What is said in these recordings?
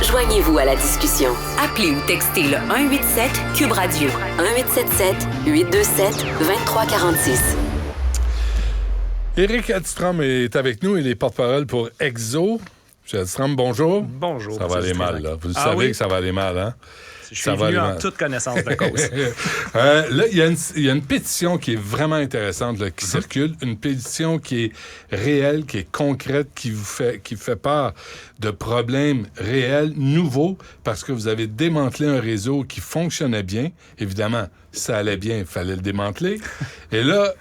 Joignez-vous à la discussion. Appelez ou textez le 187-CUBE Radio. 1877-827-2346. Éric Hadstrom est avec nous. Il est porte-parole pour Exo. M. Hadstrom, bonjour. Bonjour. Ça va aller mal, là. Vous savez que ça va aller mal, hein? Je suis venu en toute connaissance de cause. Là, il y a une pétition qui est vraiment intéressante là, qui circule. Une pétition qui est réelle, qui est concrète, qui fait part de problèmes réels, nouveaux, parce que vous avez démantelé un réseau qui fonctionnait bien. Évidemment, ça allait bien, il fallait le démanteler. Et là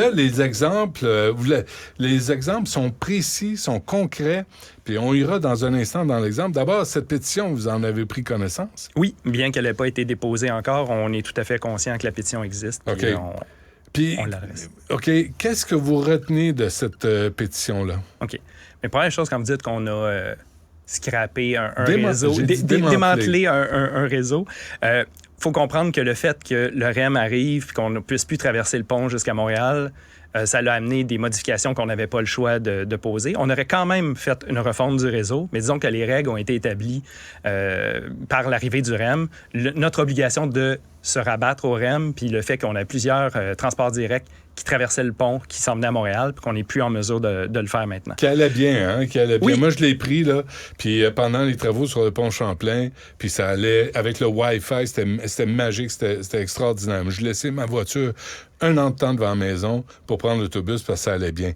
les exemples sont précis, sont concrets. Puis on ira dans un instant dans l'exemple. D'abord, cette pétition, vous en avez pris connaissance? Oui, bien qu'elle n'ait pas été déposée encore, on est tout à fait conscient que la pétition existe. OK. Puis on l'adresse. OK. Qu'est-ce que vous retenez de cette pétition-là? OK. Mais première chose, quand vous dites qu'on a scrappé un réseau, démantelé un réseau, faut comprendre que le fait que le REM arrive et qu'on ne puisse plus traverser le pont jusqu'à Montréal, ça l'a amené des modifications qu'on n'avait pas le choix de poser. On aurait quand même fait une refonte du réseau, mais disons que les règles ont été établies par l'arrivée du REM. Notre obligation de se rabattre au REM, puis le fait qu'on a plusieurs transports directs qui traversaient le pont, qui s'en venaient à Montréal, puis qu'on n'est plus en mesure de le faire maintenant. Qui allait bien, hein? Qui allait bien. Oui. Moi, je l'ai pris, là, puis pendant les travaux sur le pont Champlain, puis ça allait, avec le Wi-Fi, c'était magique, c'était extraordinaire. Je laissais ma voiture un an de temps devant la maison pour prendre l'autobus parce que ça allait bien.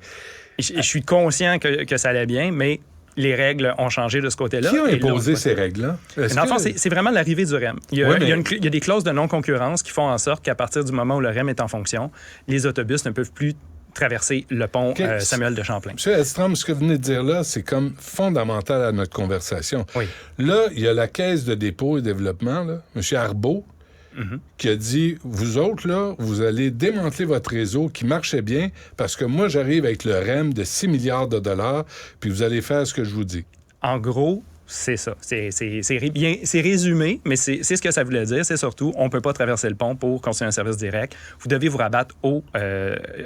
Je suis conscient que ça allait bien, mais les règles ont changé de ce côté-là. Qui a imposé ces règles-là? Dans le fond, c'est vraiment l'arrivée du REM. Il y a des clauses de non-concurrence qui font en sorte qu'à partir du moment où le REM est en fonction, les autobus ne peuvent plus traverser le pont Samuel de Champlain. M. Hadstrom, ce que vous venez de dire là, c'est comme fondamental à notre conversation. Oui. Là, il y a la Caisse de dépôt et développement, là, M. Arbeau, qui a dit, vous autres, là, vous allez démanteler votre réseau qui marchait bien parce que moi, j'arrive avec le REM de 6 milliards de dollars, puis vous allez faire ce que je vous dis. En gros, c'est ça. C'est résumé, mais c'est ce que ça voulait dire. C'est surtout, on ne peut pas traverser le pont pour construire un service direct. Vous devez vous rabattre aux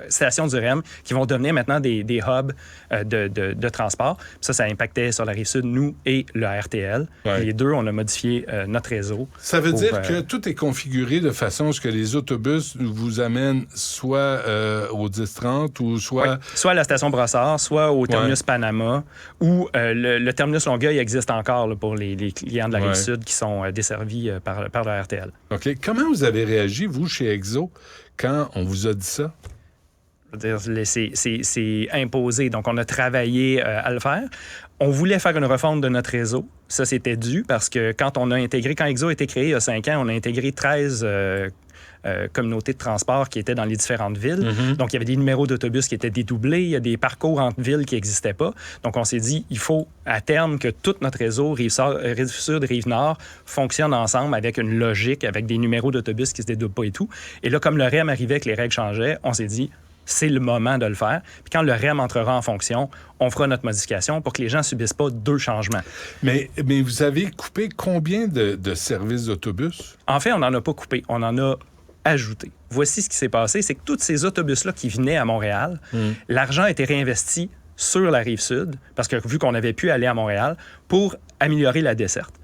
stations du REM qui vont devenir maintenant des hubs de transport. Ça impactait sur la Rive-Sud, nous et le RTL. Ouais. Les deux, on a modifié notre réseau. Ça veut dire que tout est configuré de façon à ce que les autobus vous amènent soit au 10-30 ou soit... Oui. Soit à la station Brossard, soit au terminus Panama, ou le terminus Longueuil existe encore là, pour les clients de la Rive-Sud qui sont desservis par le RTL. OK. Comment vous avez réagi, vous, chez Exo, quand on vous a dit ça? Je veux dire, c'est imposé. Donc, on a travaillé à le faire. On voulait faire une refonte de notre réseau. Ça, c'était dû parce que quand Exo a été créé il y a 5 ans, on a intégré 13 communautés de transport qui étaient dans les différentes villes. Donc, il y avait des numéros d'autobus qui étaient dédoublés. Il y a des parcours entre villes qui n'existaient pas. Donc, on s'est dit, il faut à terme que tout notre réseau, Rive-Sud, Rive-Nord, fonctionne ensemble avec une logique, avec des numéros d'autobus qui ne se dédoublent pas et tout. Et là, comme le REM arrivait, que les règles changeaient, on s'est dit, c'est le moment de le faire. Puis quand le REM entrera en fonction, on fera notre modification pour que les gens ne subissent pas 2 changements. Mais vous avez coupé combien de services d'autobus? En fait, on n'en a pas coupé. On en a ajouté. Voici ce qui s'est passé, c'est que tous ces autobus-là qui venaient à Montréal, l'argent a été réinvesti sur la Rive-Sud, parce que vu qu'on avait pu aller à Montréal, pour améliorer la desserte.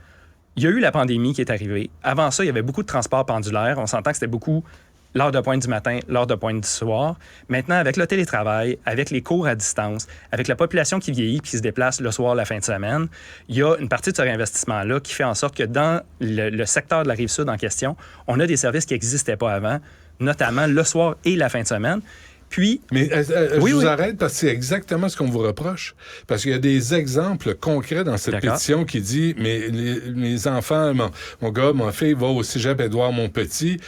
Il y a eu la pandémie qui est arrivée. Avant ça, il y avait beaucoup de transports pendulaires. On s'entend que c'était beaucoup l'heure de pointe du matin, l'heure de pointe du soir. Maintenant, avec le télétravail, avec les cours à distance, avec la population qui vieillit et qui se déplace le soir, la fin de semaine, il y a une partie de ce réinvestissement-là qui fait en sorte que dans le secteur de la Rive-Sud en question, on a des services qui n'existaient pas avant, notamment le soir et la fin de semaine. Puis... Mais je vous arrête parce que c'est exactement ce qu'on vous reproche. Parce qu'il y a des exemples concrets dans cette pétition qui dit, mais mes enfants, mon gars, ma fille va au cégep Édouard-Montpetit,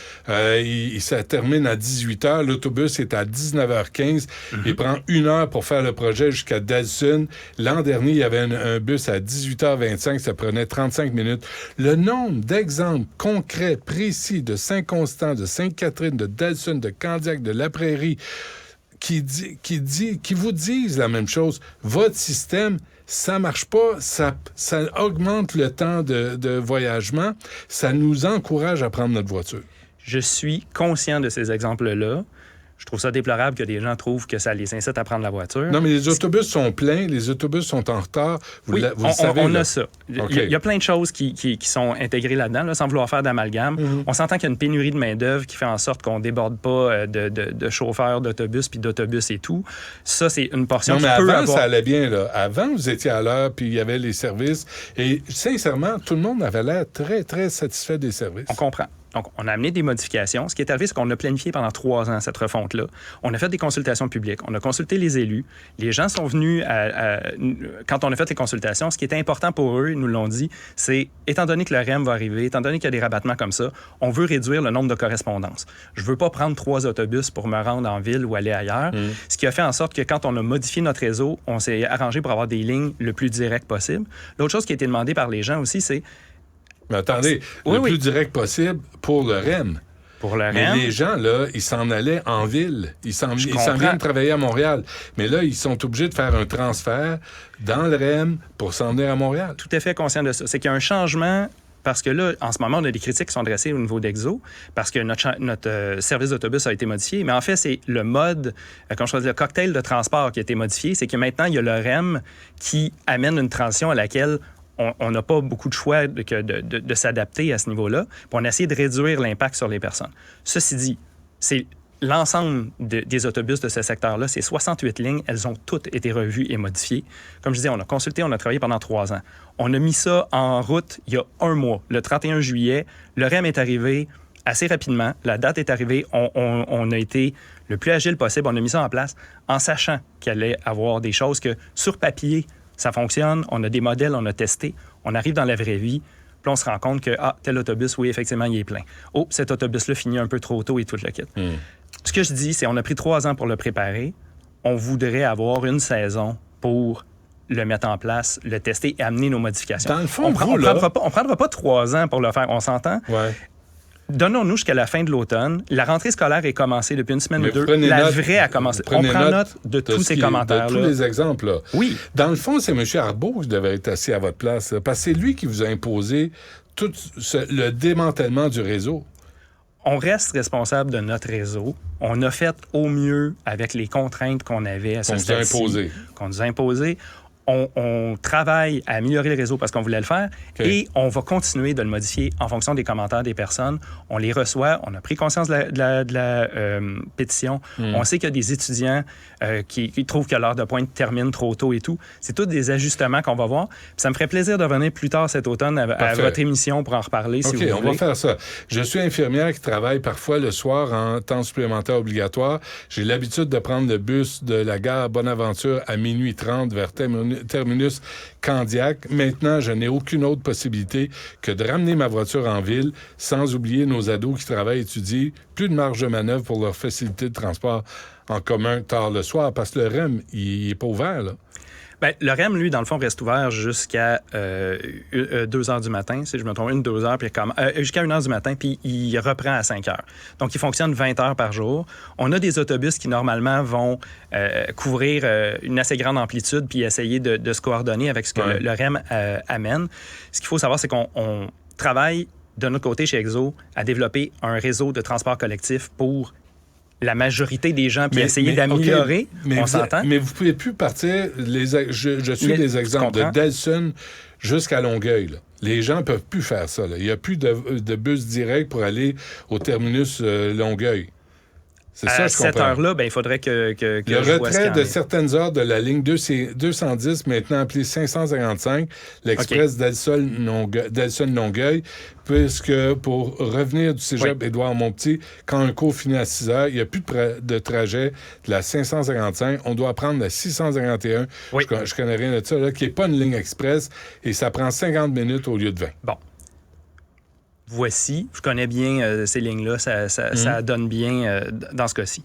ça termine à 18h, l'autobus est à 19h15, il prend 1 heure pour faire le projet jusqu'à Delson. L'an dernier, il y avait un bus à 18h25, ça prenait 35 minutes. Le nombre d'exemples concrets, précis de Saint-Constant, de Sainte-Catherine, de Delson, de Candiac, de La Prairie, qui vous disent la même chose. Votre système, ça marche pas, ça augmente le temps de voyagement, ça nous encourage à prendre notre voiture. Je suis conscient de ces exemples-là. Je trouve ça déplorable que des gens trouvent que ça les incite à prendre la voiture. Non, mais les autobus sont pleins, les autobus sont en retard. Vous le savez. On a ça. Okay. Il y a plein de choses qui sont intégrées là-dedans, là, sans vouloir faire d'amalgame. On s'entend qu'il y a une pénurie de main-d'œuvre qui fait en sorte qu'on ne déborde pas de chauffeurs d'autobus puis d'autobus et tout. Ça, c'est une portion qui peut avoir... avant, ça allait bien. Là. Avant, vous étiez à l'heure, puis il y avait les services. Et sincèrement, tout le monde avait l'air très, très satisfait des services. On comprend. Donc, on a amené des modifications. Ce qui est arrivé, c'est qu'on a planifié pendant 3 ans cette refonte-là. On a fait des consultations publiques. On a consulté les élus. Les gens sont venus quand on a fait les consultations, ce qui était important pour eux, ils nous l'ont dit, c'est, étant donné que le REM va arriver, étant donné qu'il y a des rabattements comme ça, on veut réduire le nombre de correspondances. Je veux pas prendre 3 autobus pour me rendre en ville ou aller ailleurs. Ce qui a fait en sorte que quand on a modifié notre réseau, on s'est arrangé pour avoir des lignes le plus direct possible. L'autre chose qui a été demandée par les gens aussi, c'est mais attendez, plus direct possible pour le REM. Pour le REM. Mais les gens, là, ils s'en allaient en ville. Ils s'en viennent travailler à Montréal. Mais là, ils sont obligés de faire un transfert dans le REM pour s'en venir à Montréal. Tout à fait conscient de ça. C'est qu'il y a un changement... Parce que là, en ce moment, on a des critiques qui sont dressées au niveau d'Exo, parce que notre service d'autobus a été modifié. Mais en fait, c'est le mode, comme je dis, le cocktail de transport qui a été modifié. C'est que maintenant, il y a le REM qui amène une transition à laquelle on n'a pas beaucoup de choix de s'adapter à ce niveau-là. Puis on a essayé de réduire l'impact sur les personnes. Ceci dit, c'est l'ensemble des autobus de ce secteur-là, c'est 68 lignes. Elles ont toutes été revues et modifiées. Comme je disais, on a consulté, on a travaillé pendant 3 ans. On a mis ça en route il y a 1 mois, le 31 juillet. Le REM est arrivé assez rapidement. La date est arrivée. On a été le plus agile possible. On a mis ça en place en sachant qu'il allait avoir des choses que, sur papier, ça fonctionne, on a des modèles, on a testé, on arrive dans la vraie vie, puis on se rend compte que, tel autobus, oui, effectivement, il est plein. Oh, cet autobus-là finit un peu trop tôt et tout le kit. Ce que je dis, c'est on a pris 3 ans pour le préparer. On voudrait avoir une saison pour le mettre en place, le tester et amener nos modifications. Dans le fond, on prendra pas 3 ans pour le faire, on s'entend? Ouais. Donnons-nous jusqu'à la fin de l'automne. La rentrée scolaire est commencée depuis une semaine ou 2. La vraie a commencé. On prend note de tous ces commentaires-là. De tous les exemples-là. Oui. Dans le fond, c'est M. Arbault qui devrait être assis à votre place, parce que c'est lui qui vous a imposé tout le démantèlement du réseau. On reste responsable de notre réseau. On a fait au mieux avec les contraintes qu'on avait à ce stade-ci. Qu'on nous a imposées. On travaille à améliorer le réseau parce qu'on voulait le faire et on va continuer de le modifier en fonction des commentaires des personnes. On les reçoit, on a pris conscience de la pétition. On sait qu'il y a des étudiants qui trouvent que l'heure de pointe termine trop tôt et tout. C'est tous des ajustements qu'on va voir. Puis ça me ferait plaisir de revenir plus tard cet automne à votre émission pour en reparler si vous voulez. On va faire ça. Je suis infirmière qui travaille parfois le soir en temps supplémentaire obligatoire. J'ai l'habitude de prendre le bus de la gare Bonaventure à 12h30 vers terminus Candiac. Maintenant, je n'ai aucune autre possibilité que de ramener ma voiture en ville, sans oublier nos ados qui travaillent et étudient. Plus de marge de manœuvre pour leur facilité de transport en commun tard le soir, parce que le REM, il n'est pas ouvert, là. Bien, le REM, lui, dans le fond, reste ouvert jusqu'à 2 heures du matin, si je me trompe, 1-2 heures, puis jusqu'à 1 heure du matin, puis il reprend à 5 heures. Donc, il fonctionne 20 heures par jour. On a des autobus qui, normalement, vont couvrir une assez grande amplitude puis essayer de se coordonner avec ce que le REM amène. Ce qu'il faut savoir, c'est qu'on travaille, de notre côté, chez Exo, à développer un réseau de transport collectif pour la majorité des gens, puis essayer d'améliorer, on s'entend. Mais vous ne pouvez plus partir, je suis des exemples, de Delson jusqu'à Longueuil. Là. Les gens ne peuvent plus faire ça. Là. Il n'y a plus de bus direct pour aller au terminus Longueuil. C'est ça, je comprends. À cette heure-là, il faudrait que le retrait de certaines heures de la ligne 210, maintenant appelée 555, l'Express Delson-Longueuil, puisque pour revenir du cégep Édouard-Montpetit, quand un cours finit à 6 heures, il n'y a plus de trajet de la 555. On doit prendre la 651. Oui. Je connais rien de ça, là, qui n'est pas une ligne express, et ça prend 50 minutes au lieu de 20. Bon. Voici, je connais bien ces lignes-là, ça donne bien dans ce cas-ci.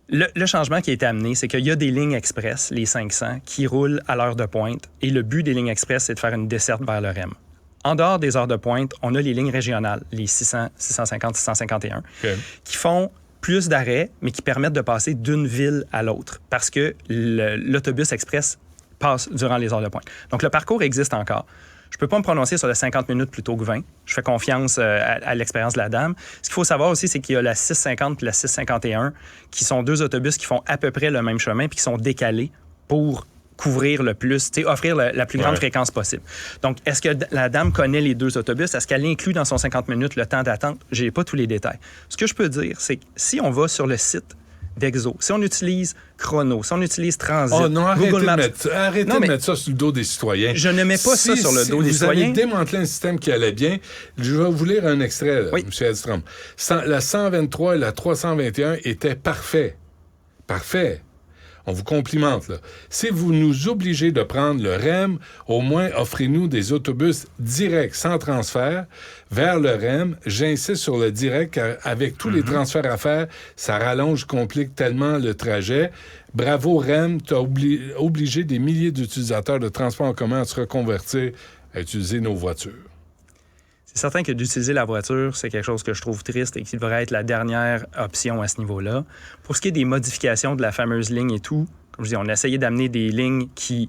Le changement qui a été amené, c'est qu'il y a des lignes express, les 500, qui roulent à l'heure de pointe, et le but des lignes express, c'est de faire une desserte vers le REM. En dehors des heures de pointe, on a les lignes régionales, les 600, 650, 651, qui font plus d'arrêts, mais qui permettent de passer d'une ville à l'autre, parce que l'autobus express passe durant les heures de pointe. Donc, le parcours existe encore. Je ne peux pas me prononcer sur le 50 minutes plutôt que 20. Je fais confiance à l'expérience de la dame. Ce qu'il faut savoir aussi, c'est qu'il y a la 650 et la 651 qui sont 2 autobus qui font à peu près le même chemin puis qui sont décalés pour couvrir le plus, offrir la plus grande fréquence possible. Donc, est-ce que la dame connaît les 2 autobus? Est-ce qu'elle inclut dans son 50 minutes le temps d'attente? Je n'ai pas tous les détails. Ce que je peux dire, c'est que si on va sur le site d'Exo, si on utilise Chrono, si on utilise Transit, Google Maps... Arrêtez de mettre ça sur le dos des citoyens. Je ne mets pas ça sur le dos des citoyens. Vous avez démantelé un système qui allait bien. Je vais vous lire un extrait, là, M. Edstrom. La 123 et la 321 étaient parfaits. Parfaits. On vous complimente, là. Si vous nous obligez de prendre le REM, au moins offrez-nous des autobus directs, sans transfert, vers le REM. J'insiste sur le direct, car avec tous les transferts à faire, ça rallonge, complique tellement le trajet. Bravo, REM, t'as obligé des milliers d'utilisateurs de transport en commun à se reconvertir à utiliser nos voitures. C'est certain que d'utiliser la voiture, c'est quelque chose que je trouve triste et qui devrait être la dernière option à ce niveau-là. Pour ce qui est des modifications de la fameuse ligne et tout, comme je dis, on a essayé d'amener des lignes qui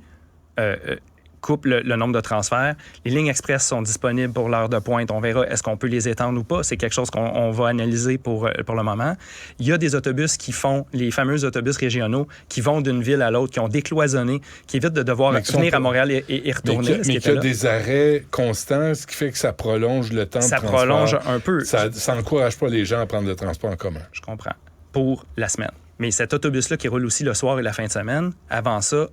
coupent le nombre de transferts. Les lignes express sont disponibles pour l'heure de pointe. On verra est-ce qu'on peut les étendre ou pas. C'est quelque chose qu'on va analyser pour le moment. Il y a des autobus qui font, les fameux autobus régionaux, qui vont d'une ville à l'autre, qui ont décloisonné, qui évitent de devoir venir à Montréal et retourner. Mais qu'il y a des arrêts constants, ce qui fait que ça prolonge le temps de transport. Ça prolonge un peu. Ça n'encourage pas les gens à prendre le transport en commun. Je comprends. Pour la semaine. Mais cet autobus-là qui roule aussi le soir et la fin de semaine, avant ça,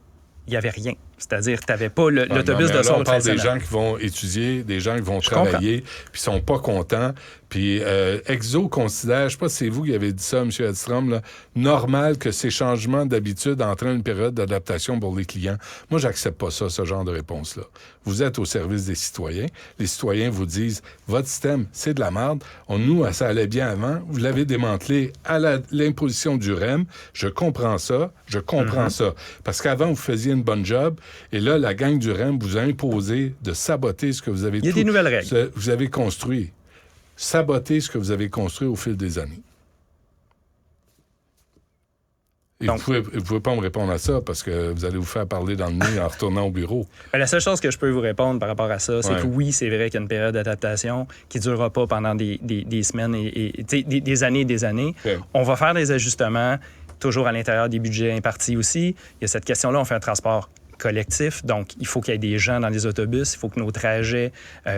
il n'y avait rien. C'est-à-dire que tu n'avais pas l'autobus de soir et de fin de semaine. On parle des gens qui vont étudier, des gens qui vont travailler, puis ils sont pas contents. Puis Exo considère, je ne sais pas si c'est vous qui avez dit ça, M. Edstrom, là, normal que ces changements d'habitude entraînent une période d'adaptation pour les clients. Moi, j'accepte pas ça, ce genre de réponse-là. Vous êtes au service des citoyens. Les citoyens vous disent, votre système, c'est de la merde. Nous, ça allait bien avant. Vous l'avez démantelé à l'imposition du REM. Je comprends ça. Ça. Parce qu'avant, vous faisiez une bonne job. Et là, la gang du REM vous a imposé de saboter ce que vous avez... Il y a des nouvelles règles. Vous avez construit. Saboter ce que vous avez construit au fil des années. Et donc, vous ne pouvez pas me répondre à ça parce que vous allez vous faire parler dans le nez en retournant au bureau. La seule chose que je peux vous répondre par rapport à ça, c'est que oui, c'est vrai qu'il y a une période d'adaptation qui ne durera pas pendant des semaines et des années et des années. Okay. On va faire des ajustements, toujours à l'intérieur des budgets impartis aussi. Il y a cette question-là, on fait un transport collectif, donc il faut qu'il y ait des gens dans les autobus, il faut que nos trajets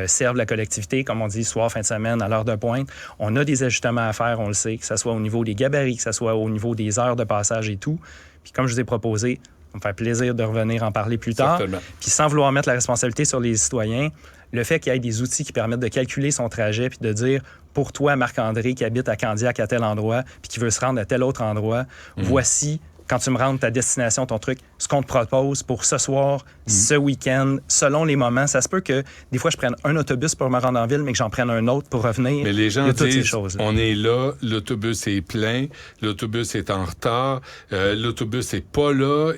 servent la collectivité, comme on dit, soir, fin de semaine, à l'heure de pointe. On a des ajustements à faire, on le sait, que ce soit au niveau des gabarits, que ce soit au niveau des heures de passage et tout. Puis comme je vous ai proposé, ça me fait plaisir de revenir en parler plus tard. Certainement. Puis sans vouloir mettre la responsabilité sur les citoyens, le fait qu'il y ait des outils qui permettent de calculer son trajet puis de dire, pour toi, Marc-André, qui habite à Candiac à tel endroit puis qui veut se rendre à tel autre endroit, voici... Quand tu me rentres ta destination, ton truc, ce qu'on te propose pour ce soir, ce week-end, selon les moments, ça se peut que des fois, je prenne un autobus pour me rendre en ville, mais que j'en prenne un autre pour revenir. Mais les gens disent, on est là, l'autobus est plein, l'autobus est en retard, l'autobus n'est pas là,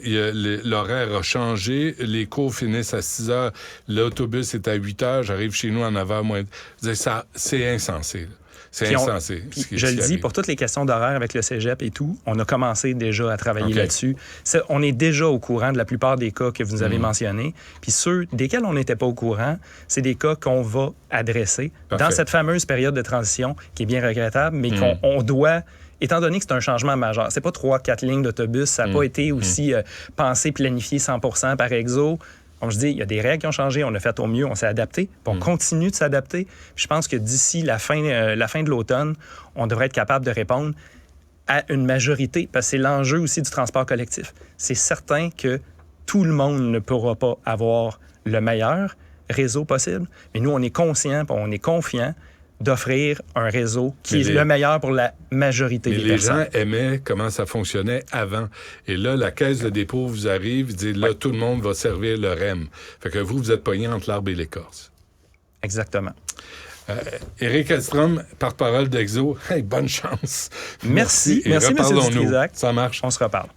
l'horaire a changé, les cours finissent à 6 heures, l'autobus est à 8 heures, j'arrive chez nous en 9 heures moins. Ça, c'est insensé, là. C'est insensé. Je le dis, pour toutes les questions d'horaire avec le cégep et tout, on a commencé déjà à travailler là-dessus. On est déjà au courant de la plupart des cas que vous avez mentionnés. Puis ceux desquels on n'était pas au courant, c'est des cas qu'on va adresser dans cette fameuse période de transition qui est bien regrettable, mais qu'on doit... Étant donné que c'est un changement majeur, c'est pas 3-4 lignes d'autobus, ça n'a pas été aussi pensé, planifié 100% par Exo. Comme je dis, il y a des règles qui ont changé, on a fait au mieux, on s'est adapté, puis on continue de s'adapter. Puis je pense que d'ici la fin de l'automne, on devrait être capable de répondre à une majorité, parce que c'est l'enjeu aussi du transport collectif. C'est certain que tout le monde ne pourra pas avoir le meilleur réseau possible, mais nous, on est conscients, on est confiants d'offrir un réseau qui est le meilleur pour la majorité des personnes. Les gens aimaient comment ça fonctionnait avant. Et là, la caisse de dépôt vous arrive, dit là, tout le monde va servir le REM. Fait que vous êtes pogné entre l'arbre et l'écorce. Exactement. Éric Edstrom, porte-parole d'Exo, hey, bonne chance. Merci. Et merci, M. reparlons-nous. Dutrisac. Ça marche. On se reparle.